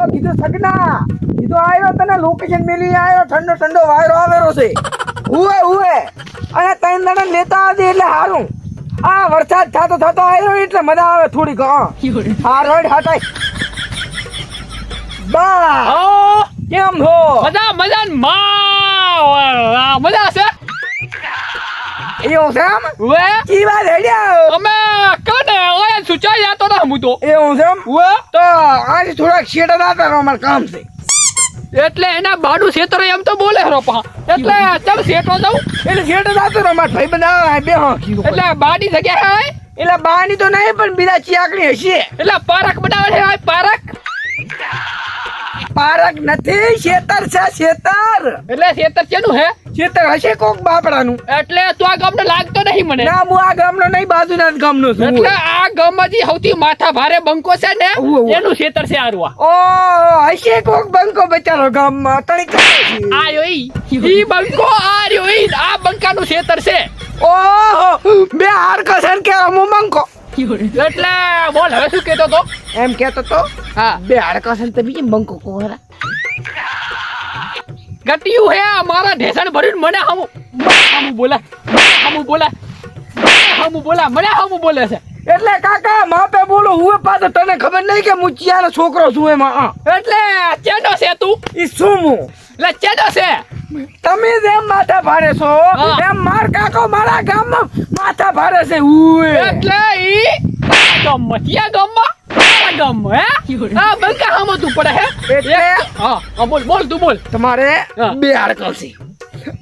કીધું સગના કીધું આવ્યો તને લોકેશન મેલી આવ્યો ઠંડો ઠંડો વાયરો આવેલો છે ઉવે અને ત્રણ દાડા લેતા આવજે એટલે સારું આ વરસાદ થતો આવ્યો એટલે મજા આવે થોડીક હારોડ હટાય બા કેમ છો મજા છે એવું છે એમ વે કી વાત હેડ્યા અમે કને ઓય સુચાઈ જાતો ના હું તો એવું છે એમ વે તો આજે થોડાક શેડા દાતા અમાર કામ છે એટલે એના બાડું છેતરો એમ તો બોલે રોપા એટલે ચમ છેટો જાઉં એટલે શેડા દાતો અમાર ભાઈ બનાવે બે હા કીધું એટલે બાડી જગ્યા હે એટલે બાની તો નહીં પણ બીજા ચિયાકણી હશે એટલે પારક બનાવે છે આ પારક પારક નથી શેતર છે શેતર એટલે છેતર કેનું હે શેતર હશે કોક બાપડાનું એટલે તો આ ગામનો લાગતો નહીં મને ના હું આ ગામનો નહીં બાજુના જ ગામનો છું એટલે આ ગામમાં જે સૌથી માથા ભારે બંકો છે ને એનું છેતર છે આરવા ઓ હશે કોક બંકો બચારો ગામમાં તણી આયો ઈ બંકો આર્યો ઈ આ બંકાનું છેતર છે ઓહો બે હાર કસન કે હું બંકો એટલે બોલ હવે શું કહેતો તો એમ કેતો તો હા બે હાર કસન તો બીજી બંકો કોહરા ગટિયું હે મારા ઢેસણ ભરીને મને હમું બોલે મને હમું બોલે છે એટલે કાકા માપે બોલો હું પાછો તને ખબર નહીં કે હું ચિયાનો છોકરો છું એમાં એટલે ચેડો છે તું ઈ શું હું એટલે ચેડો છે તમે જેમ માથા ભારે છો એમ માર કાકો મારા ગામમાં માથા ભારે છે ઉએ એટલે ઈ ગામમાં ક્યાં ગામમાં મારા ગામમાં હે આ બંકા હમો તું પડે હે એટલે હા બોલ તું બોલ તમારે બે હાડકલ છે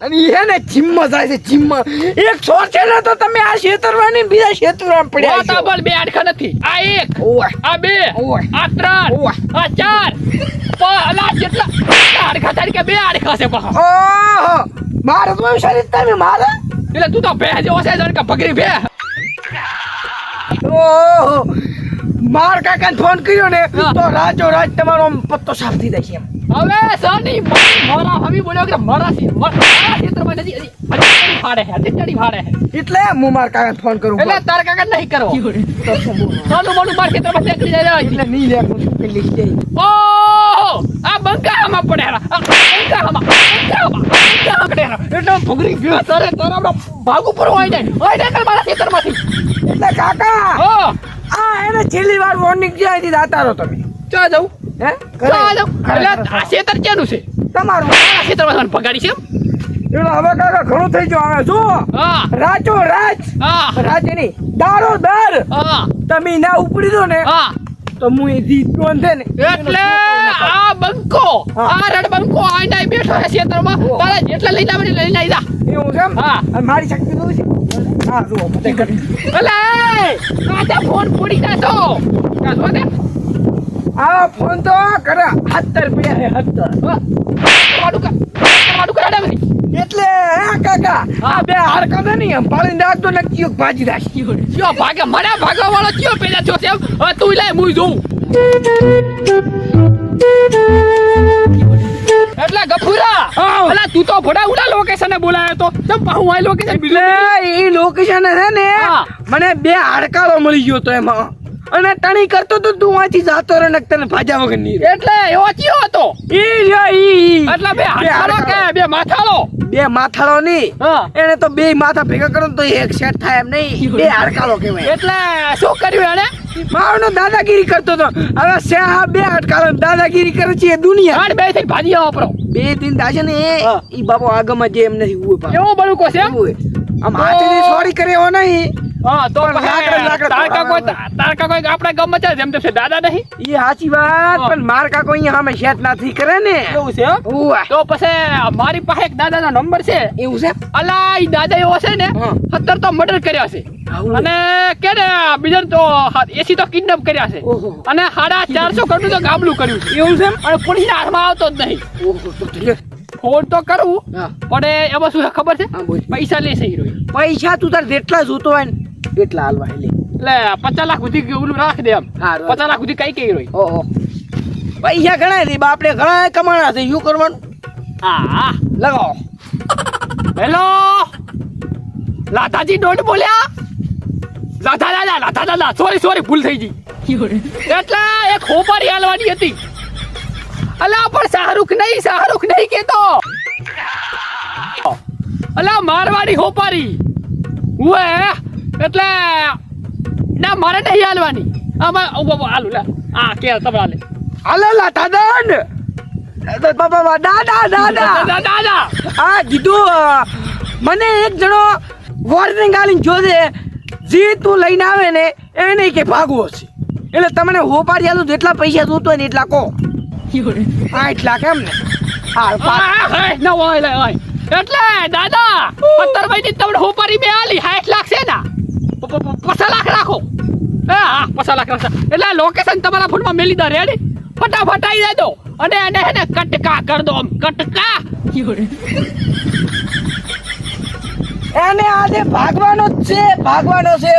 અને એ ને જીમમાં જાય છે જીમમાં એક છોડ છે ને તો તમે આ ક્ષેત્રવાની બીજા ક્ષેત્રમાં પડ્યા છો બોલ બે આડખા નથી આ એક ઓય આ બે ઓય આ ત્રણ ઓય આ ચાર અલા જેટલા આડખા તારી કે બે આડખા છે પા ઓહો મારે તો શરીર તમે મારે એટલે તું તો ભે જેવો છે જાણ કે ભગરી ભે ઓહો માર કાકાને ફોન કર્યો ને તો રાજો રાજ તમારો પત્તો સાફ થઈ જાય છે હવે સની મારા હમી બોલ્યો કે મારા ક્ષેત્રમાં નથી હજી ફાડે હે એટલે હું માર કાકાને ફોન કરું એટલે તાર કાકા નહીં કરો નાનું મોનું માર ક્ષેત્રમાં નીકળી જાય એટલે નહીં લે કે લીધી જાય ઓહો આ બંકામાં પડે બંકામાં એટલે ભગરી ગયો તારે ભાગ ઉપર હોય ને મારા ક્ષેત્રમાંથી એટલે કાકા હો આ એને છેલ્લી વાર વોર્નિંગ જે હતી દાતા રહો તમે ચા જાઉં હે ચા જાઉં એટલે આ ક્ષેત્ર કેનું છે તમારું આ ક્ષેત્રમાં ભગાડી છે એટલે હવે કાકા ઘણું થઈ ગયું હવે જો હા રાજો રાજ હા રાજ નહીં દારો દર હા તમે ના ઉપડી દો ને હા તો હું એ જીતનો છે ને એટલે આ બંકો આ રડ બંકો આઈના બેઠો છે ક્ષેત્રમાં તારે જેટલા લઈને આવે લઈને આવી જા એવું છે એમ હા અને મારી શક્તિ શું છે હા જો મતે કરી અલે કાચા ફોન ફોડી નાખો કાચો દે આ ફોન તો કરે 70 રૂપિયા છે 70 વાડું કરાડે બધી એટલે હે કાકા આ બે હાડકા ને નહીં એમ પાડી નાખતો ને કયો ભાજી રાખી કયો ભાગે મને ભાગવા વાળો કયો પેલા છો છે હવે તું લે હું જોઉં એટલે ગફુરા અલા તું તો ભડા ઉડા લોકેશન બોલાયો તો ચમ પાહું આ લોકેશન એટલે એ લોકેશન છે ને મને બે હાડકાળો મળી ગયો તો એમાં અને ટણી કરતો તો તું વાંચી જાતો રે ને તને ભાજા વગર નહીં એટલે એવો ચિયો હતો ઈ એટલે બે હાડકાળો કે બે માથાળો બે માથાળો નહીં એને તો બે માથા ભેગા કરો તો એક સેટ થાય એમ નહીં બે હાડકાળો કહેવાય એટલે શું કર્યું એને મારો દાદાગીરી કરતો તો હવે આ બે હાડકાળો દાદાગીરી કરે છે એ દુનિયા હાડ બે થી ભાજી વાપરો બે દિન દાશે ને ઈ બાપો આગમાં જે એમ નથી ઉભો એવો બળું કોસે આમ હાથેથી સોરી કરે એવો નહીં હા તો તારકા કોઈ આપણા ગામમાં ચાલે જેમ તેમ દાદા નહીં એ સાચી વાત પણ માર કાકો અહીંયા સામે સેટ નથી કરે ને એવું છે તો પછી મારી પાસે એક દાદાનો નંબર છે એવું છે અલા ઈ દાદા એવો છે ને 17 તો મર્ડર કર્યા છે અને કે ને બીજા તો 80 તો કિડનેપ કર્યા છે અને 450 કરોડ તો ગાબલું કર્યું છે એવું છે અને પોલીસ ના હાથમાં આવતો જ નહીં ફોન તો કરું પણ એમાં શું ખબર છે પૈસા લે છે હીરો પૈસા તું તાર જેટલા જોતો હોય ને એટલા હાલવા લે એટલે 50 લાખ સુધી ઓલું રાખ દે એમ 50 લાખ સુધી કઈ કઈ રોય ઓહો પૈસા ઘણા છે બાપડે ઘણા કમાણા છે શું કરવાનું હા લગાવો હેલો લાધાજી ડોન્ટ બોલ્યા લાધા સોરી ભૂલ થઈ ગઈ એટલે એક ખોપારી હાલવાની હતી અલા પણ શાહરુખ નહીં કેતો અલા મારવાડી હોપારી ઉએ એટલે ના મારે નહીં હાલવાની આમાં હાલું લે આ કે તમે લે હાલો લાતા દંડ બાબા દાદા દાદા આ કીધું મને એક જણો વોર્નિંગ આલીને જોજે જે તું લઈને આવે ને એ નહીં કે ભાગવો છે એટલે તમને હોપાડી આલું જેટલા પૈસા જોતો હોય ને એટલા કહો 8 લાખ એમ ને ન હોય લે હોય એટલે દાદા 17 મહિની તમને હોપારી બે આલી 60 લાખ છે ને 50 લાખ રાખો હા 50 લાખ રાખો એટલે લોકેશન તમારા ફોનમાં મેલી દો રેડી ફટાફટ આવી જાય દો અને એને હે ને કટકા કર દો આમ કટકા એને આજે ભાગવાનો જ છે ભાગવાનો જ છે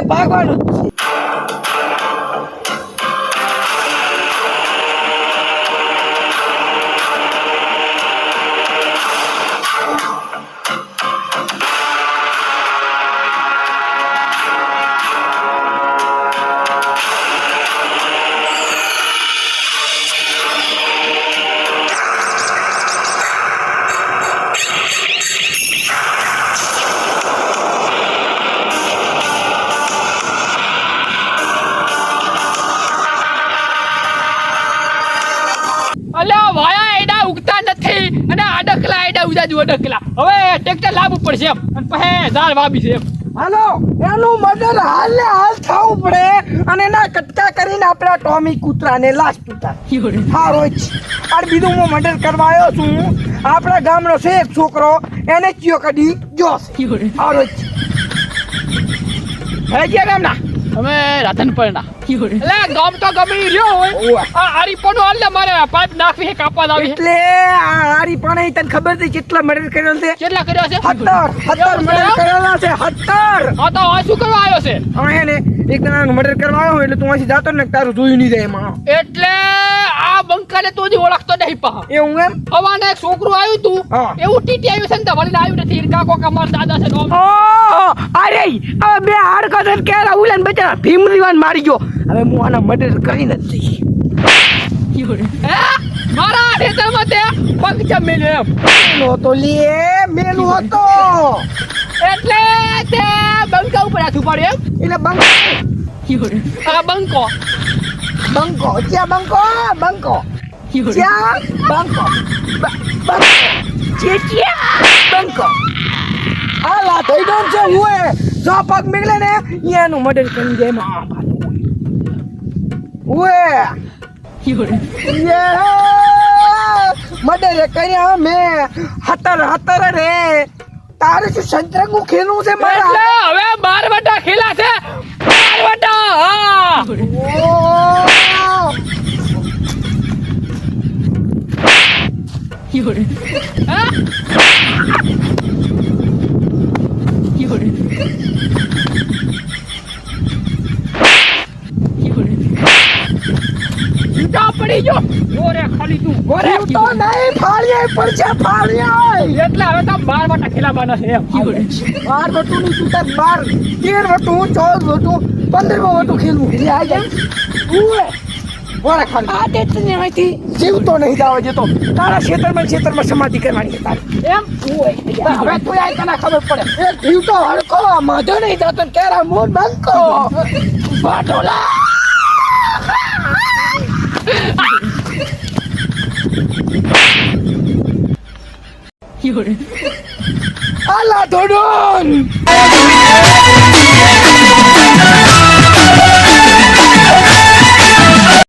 અલ્યા વાયા એડા ઉગતા નથી અને અડકલા એડા ઉજાજુ અડકલા હવે ટ્રેક્ટર લાવવું પડશે એમ અને પછી ઝાડ વાવી છે એમ હાલો એનું મર્ડર હાલ ને હાલ થવું પડે અને એના કટકા કરીને આપણા ટોમી કૂતરાને લાશ પીતા હારો જ અને બીજું હું મર્ડર કરવા આવ્યો છું આપણા ગામનો છે એક છોકરો એને ચિયો કડી જોશ હારો જ હે ક્યાં ગામના અમે રાધનપરના એટલે ગામ તો ગમી રહ્યો હોય આ આરીપોનો હાલ ને મારે પાઇપ નાખવી છે કાપવા આવી છે એટલે આ હારી પણ તને ખબર છે કેટલા મર્ડર કર્યો છે કેટલા કર્યા છે 17 મર્ડર કરેલા છે 17 હા તો આ શું કરવા આવ્યો છે હવે એને એક જણાનું મર્ડર કરવા આવ્યો એટલે તું અહીંથી જાતો ને તારું જોયું નહીં જાય એમાં એટલે આ બંકાને તો જ ઓળખતો નહીં પા એવું એમ હવાને એક છોકરું આવ્યું તું હા. એવું ટીટી આવ્યું છે ને તો વળીને આવ્યું નથી ઈરકા કોક અમાર દાદા છે નો ઓહ અરે હવે બે હાડકો છે કે ઉલન બચારા ભીમરીવાન મારી ગયો હવે હું આના મર્ડર કરી નથી હે મારા ખેતરમાં તે પગ મેલ્યો એમ મેલો તો લે મેલો હતો એટલે તે બંકા ઉપર હાથ ઉપાડ્યો એમ એટલે આ બંકો બંકો ક્યાં બંકો ક્યાં બંકો બંકો આલા થઈ ગયો છે હું જો પગ મેગલે ને એનું મર્ડર કરી દે માં ઓએ મર્ડર કર્યા મેં હતર રે તારે શું સંતરંગું ખેલવું છે એટલે મારા હવે બારવટા ખેલા છે બારવટા હા ઓહ! હા? સીધા પડી ગયો ગોરે ખાલી તું ગોરે તું તો નહીં ફાળ્યા પડશે ફાળ્યા એટલે હવે તો બારવટા ખેલા બને છે એમ 12 વટુ ની તું તાર 12 13 વટુ 14 વટુ 15 વટુ ખેલવું એટલે આ જાય ઉએ બોરા ખાલી આ તે તને અહીંથી જીવતો નહીં જાવ જતો તારા ક્ષેત્રમાં સમાધિ કરવાની છે તારી એમ ઉએ હવે તું આય તને ખબર પડે એ જીવતો હડકો માધો નહીં જાતો કેરા મોન બંકો બાટોલા આલા ધોડોન